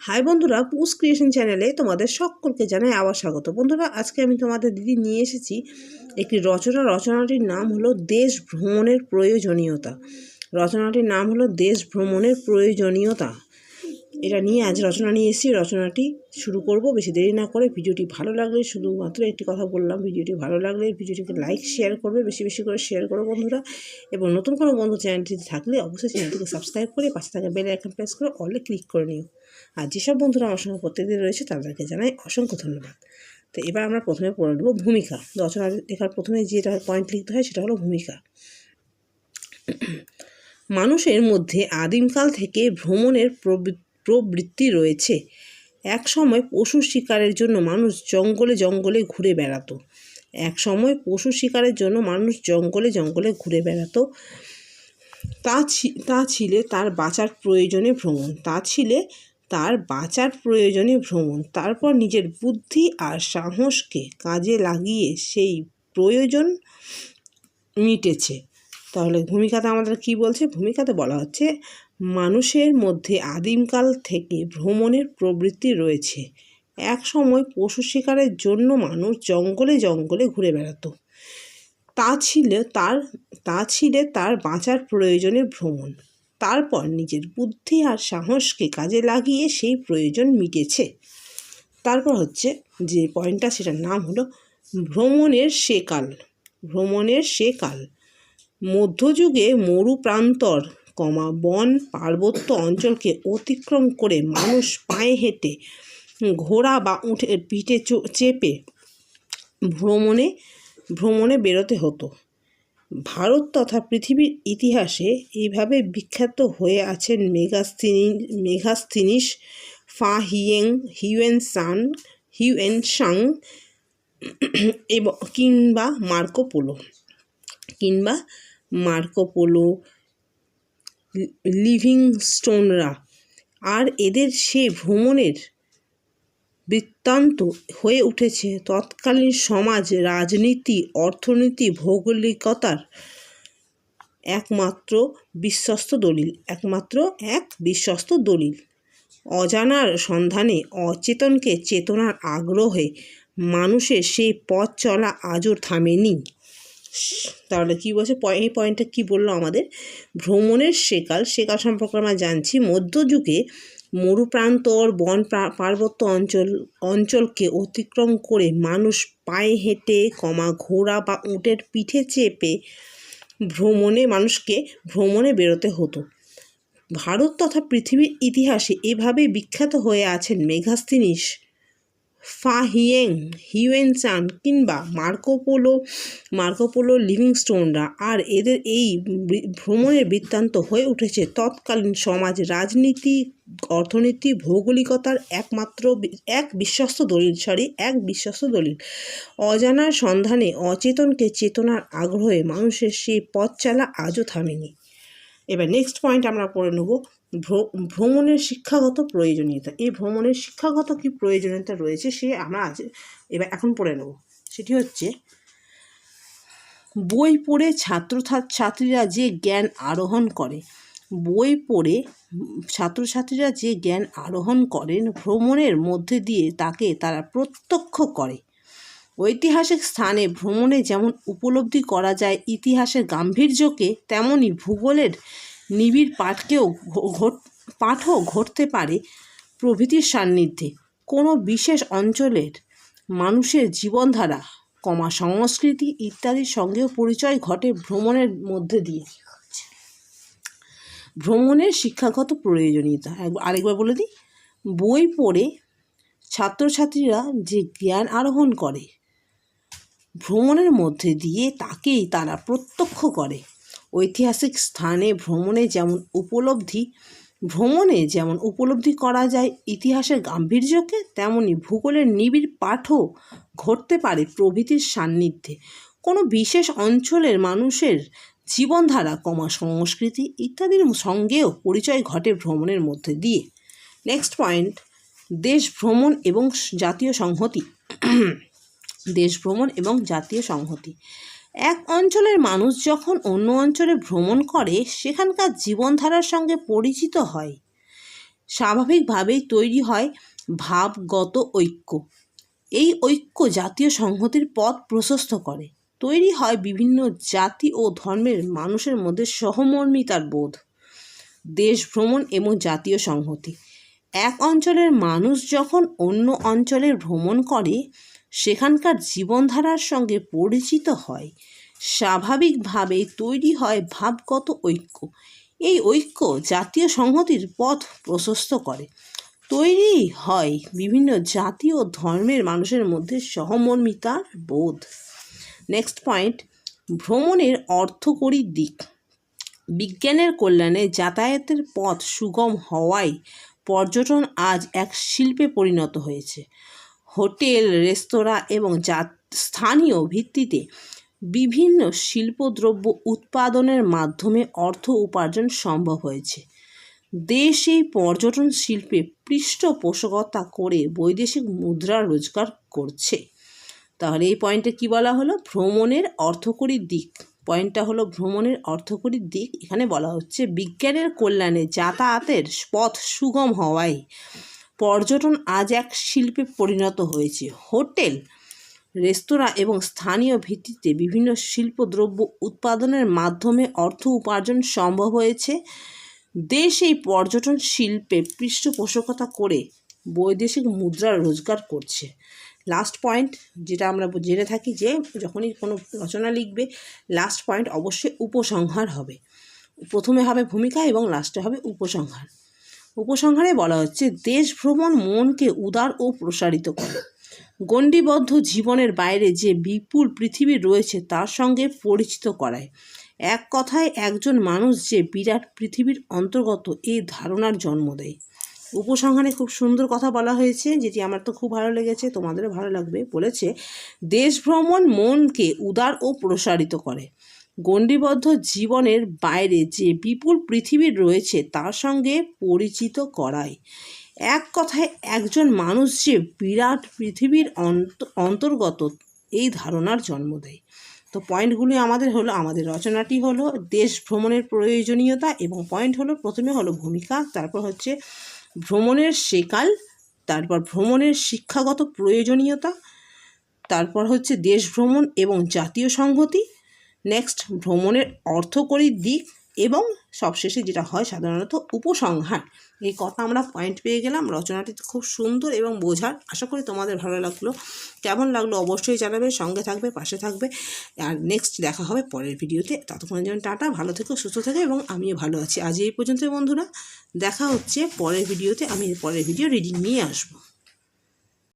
High বন্ধুরা, পুস creation চ্যানেলে তোমাদের সকলকে জানাই আবার স্বাগত। বন্ধুরা, আজকে আমি তোমাদের দিদি নিয়ে এসেছি একটি রচনাটির নাম হলো দেশ ভ্রমণের প্রয়োজনীয়তা। রচনাটির নাম হলো দেশ ভ্রমণের প্রয়োজনীয়তা। এটা নিয়ে আজ রচনা নিয়ে এসেছি। রচনাটি শুরু করব। বেশি দেরি না করে ভিডিওটি ভালো লাগলে, শুধুমাত্র একটি কথা বললাম, ভিডিওটি ভালো লাগলে ভিডিওটিকে লাইক শেয়ার করবে, বেশি বেশি করে শেয়ার করো বন্ধুরা। এবং নতুন কোনো বন্ধু চ্যানেলটিতে থাকলে অবশ্যই চ্যানেলটিকে সাবস্ক্রাইব করে পাশে থাকা বেল আইকন প্রেস করে অলে ক্লিক করে নিও। আর যেসব বন্ধুরা আমার সঙ্গে প্রত্যেকদিন রয়েছে তাদেরকে জানাই অসংখ্য ধন্যবাদ। তো এবার আমরা প্রথমে পড়ে নেব ভূমিকা। রচনা লেখার প্রথমে যেটা পয়েন্ট লিখতে হয় সেটা হলো ভূমিকা। মানুষের মধ্যে আদিমকাল থেকে ভ্রমণের প্রবৃত্তি রয়েছে। এক সময় পশু শিকারের জন্য মানুষ জঙ্গলে জঙ্গলে ঘুরে বেড়াতো। ঘুরে বেড়াতো। তা ছিল তার বাঁচার প্রয়োজনে ভ্রমণ। তারপর নিজের বুদ্ধি আর সাহসকে কাজে লাগিয়ে সেই প্রয়োজন মিটেছে। তাহলে ভূমিকাতে আমাদের কি বলছে? ভূমিকাতে বলা হচ্ছে মানুষের মধ্যে আদিমকাল থেকে ভ্রমণের প্রবৃত্তি রয়েছে। এক সময় পশু শিকারের জন্য মানুষ জঙ্গলে জঙ্গলে ঘুরে বেড়াতো। তা ছিল তার বাঁচার প্রয়োজনে ভ্রমণ। তারপর নিজের বুদ্ধি আর সাহসকে কাজে লাগিয়ে সেই প্রয়োজন মিটেছে। তারপর হচ্ছে যে পয়েন্টটা, সেটার নাম হলো ভ্রমণের সে কাল। মধ্যযুগে মরু প্রান্তর বন পার্বত্য অঞ্চলকে অতিক্রম করে মানুষ পায়ে হেঁটে, ঘোড়া বা উটের পিঠে চেপে ভ্রমণে বেরোতে হতো। ভারত তথা পৃথিবীর ইতিহাসে এইভাবে বিখ্যাত হয়ে আছেন মেগাস্থিনিস, ফা হিউয়েনসাং এবং কিংবা মার্কো পোলো, লিভিংস্টোনরা। আর এদের সে ভ্রমণের বৃত্তান্ত হয়ে উঠেছে তৎকালীন সমাজ, রাজনীতি, অর্থনীতি, ভৌগোলিকতার একমাত্র বিশ্বস্ত দলিল। অজানার সন্ধানে, অচেতনকে চেতনার আগ্রহে মানুষের সেই পথ চলা আজও থামেনি। তাহলে কী বলছে এই পয়েন্টটা কী বললো আমাদের? ভ্রমণের সেকাল সম্পর্কে আমরা জানছি। মধ্যযুগে মরুপ্রান্তর বন পার্বত্য অঞ্চলকে অতিক্রম করে মানুষ পায়ে হেঁটে, ঘোড়া বা উটের পিঠে চেপে ভ্রমণে বেরোতে হতো। ভারত তথা পৃথিবীর ইতিহাসে এভাবে বিখ্যাত হয়ে আছেন মেগাস্থিনিস, ফা হিউয়েনসাং কিংবা মার্কো পোলো, লিভিংস্টোনরা। আর এদের এই ভ্রমণের বৃত্তান্ত হয়ে উঠেছে তৎকালীন সমাজ, রাজনীতি, অর্থনীতি, ভৌগোলিকতার এক বিশ্বস্ত দলিল। অজানার সন্ধানে, অচেতনকে চেতনার আগ্রহে মানুষের সেই পথ চলা আজও থামেনি। এবার নেক্সট পয়েন্ট আমরা পড়ে নেব ভ্রমণের শিক্ষাগত প্রয়োজনীয়তা। এই ভ্রমণের শিক্ষাগত কি প্রয়োজনীয়তা রয়েছে সে আমরা এখন পড়ে নেব। সেটি হচ্ছে, বই পড়ে ছাত্রছাত্রীরা যে জ্ঞান আরোহণ করেন ভ্রমণের মধ্যে দিয়ে তারা প্রত্যক্ষ করে। ঐতিহাসিক স্থানে ভ্রমণে যেমন উপলব্ধি করা যায় ইতিহাসের গাম্ভীর্যকে, তেমনি ভূগোলের নিবিড় পাঠও ঘটতে পারে প্রভৃতির সান্নিধ্যে। কোনো বিশেষ অঞ্চলের মানুষের জীবনধারা, সংস্কৃতি ইত্যাদির সঙ্গেও পরিচয় ঘটে ভ্রমণের মধ্যে দিয়ে। ভ্রমণের শিক্ষাগত প্রয়োজনীয়তা আরেকবার বলে দিই। বই পড়ে ছাত্রছাত্রীরা যে জ্ঞান আরোহণ করে ভ্রমণের মধ্যে দিয়ে তারা প্রত্যক্ষ করে। ঐতিহাসিক স্থানে ভ্রমণে যেমন উপলব্ধি করা যায় ইতিহাসের গাম্ভীর্যকে, তেমনি ভূগোলের নিবিড় পাঠও ঘটতে পারে প্রভৃতির সান্নিধ্যে। কোনো বিশেষ অঞ্চলের মানুষের জীবনধারা, সংস্কৃতি ইত্যাদির সঙ্গেও পরিচয় ঘটে ভ্রমণের মধ্যে দিয়ে। নেক্সট পয়েন্ট, দেশ ভ্রমণ এবং জাতীয় সংহতি। এক অঞ্চলের মানুষ যখন অন্য অঞ্চলে ভ্রমণ করে সেখানকার জীবনধারার সঙ্গে পরিচিত হয়, স্বাভাবিকভাবেই তৈরি হয় ভাবগত ঐক্য। এই ঐক্য জাতীয় সংহতির পথ প্রশস্ত করে। তৈরি হয় বিভিন্ন জাতি ও ধর্মের মানুষের মধ্যে সহমর্মিতার বোধ। দেশ ভ্রমণ এবং জাতীয় সংহতি। এক অঞ্চলের মানুষ যখন অন্য অঞ্চলের ভ্রমণ করে সেখানকার জীবনধারার সঙ্গে পরিচিত হয়, স্বাভাবিকভাবেই তৈরি হয় ভাবগত ঐক্য। এই ঐক্য জাতীয় সংহতির পথ প্রশস্ত করে। তৈরি হয় বিভিন্ন জাতি ও ধর্মের মানুষের মধ্যে সহমর্মিতার বোধ। নেক্সট পয়েন্ট, ভ্রমণের অর্থকরী দিক। বিজ্ঞানের কল্যাণে যাতায়াতের পথ সুগম হওয়ায় পর্যটন আজ এক শিল্পে পরিণত হয়েছে। হোটেল, রেস্তোরাঁ এবং স্থানীয় ভিত্তিতে বিভিন্ন শিল্পদ্রব্য উৎপাদনের মাধ্যমে অর্থ উপার্জন সম্ভব হয়েছে। দেশ এই পর্যটন শিল্পে পৃষ্ঠপোষকতা করে বৈদেশিক মুদ্রা রোজগার করছে। তাহলে এই পয়েন্টে কি বলা হলো? ভ্রমণের অর্থকরী দিক। পয়েন্টটা হলো ভ্রমণের অর্থকরী দিক। এখানে বলা হচ্ছে বিজ্ঞানের কল্যাণে যাতায়াতের পথ সুগম হওয়ায় পর্যটন আজ এক শিল্পে পরিণত হয়েছে। হোটেল, রেস্তোরাঁ এবং স্থানীয় ভিত্তিতে বিভিন্ন শিল্পদ্রব্য উৎপাদনের মাধ্যমে অর্থ উপার্জন সম্ভব হয়েছে। দেশ এই পর্যটন শিল্পে পৃষ্ঠপোষকতা করে বৈদেশিক মুদ্রা রোজগার করছে। লাস্ট পয়েন্ট যেটা আমরা জেনে থাকি যে যখনই কোনো রচনা লিখবে লাস্ট পয়েন্ট অবশ্যই উপসংহার হবে। প্রথমে হবে ভূমিকা এবং লাস্টে হবে উপসংহার। উপসংহারে বলা হচ্ছে দেশ ভ্রমণ মনকে উদার ও প্রসারিত করে। গণ্ডিবদ্ধ জীবনের বাইরে যে বিপুল পৃথিবী রয়েছে তার সঙ্গে পরিচিত করায়। এক কথায় একজন মানুষ যে বিরাট পৃথিবীর অন্তর্গত এই ধারণার জন্ম দেয়। উপসংহারে খুব সুন্দর কথা বলা হয়েছে, যেটি আমার তো খুব ভালো লেগেছে, তোমাদেরও ভালো লাগবে। বলেছে দেশ ভ্রমণ মনকে উদার ও প্রসারিত করে। গণ্ডিবদ্ধ জীবনের বাইরে যে বিপুল পৃথিবী রয়েছে তার সঙ্গে পরিচিত করায়। এক কথায় একজন মানুষ যে বিরাট পৃথিবীর অন্তর্গত এই ধারণার জন্ম দেয়। তো পয়েন্টগুলি আমাদের হলো, আমাদের রচনাটি হলো দেশ ভ্রমণের প্রয়োজনীয়তা, এবং পয়েন্ট হলো প্রথমে হলো ভূমিকা, তারপর হচ্ছে ভ্রমণের সেকাল, তারপর ভ্রমণের শিক্ষাগত প্রয়োজনীয়তা, তারপর হচ্ছে দেশ ভ্রমণ এবং জাতীয় সংহতি, নেক্সট ভ্রমণের অর্থকরী দিক, এবং সবশেষে যেটা হয় সাধারণত উপসংহার। এই কথা আমরা পয়েন্ট পেয়ে গেলাম। রচনাটি খুব সুন্দর এবং বোঝার। আশা করি তোমাদের ভালো লাগলো। কেমন লাগলো অবশ্যই জানাবে, সঙ্গে থাকবে, পাশে থাকবে। আর নেক্সট দেখা হবে পরের ভিডিওতে। ততক্ষণের জন্য টাটা, ভালো থেকো, সুস্থ থেকো, এবং আমিও ভালো আছি। আজ এই পর্যন্ত বন্ধুরা, দেখা হচ্ছে পরের ভিডিওতে। আমি পরের ভিডিও রিডিং নিয়ে আসবো।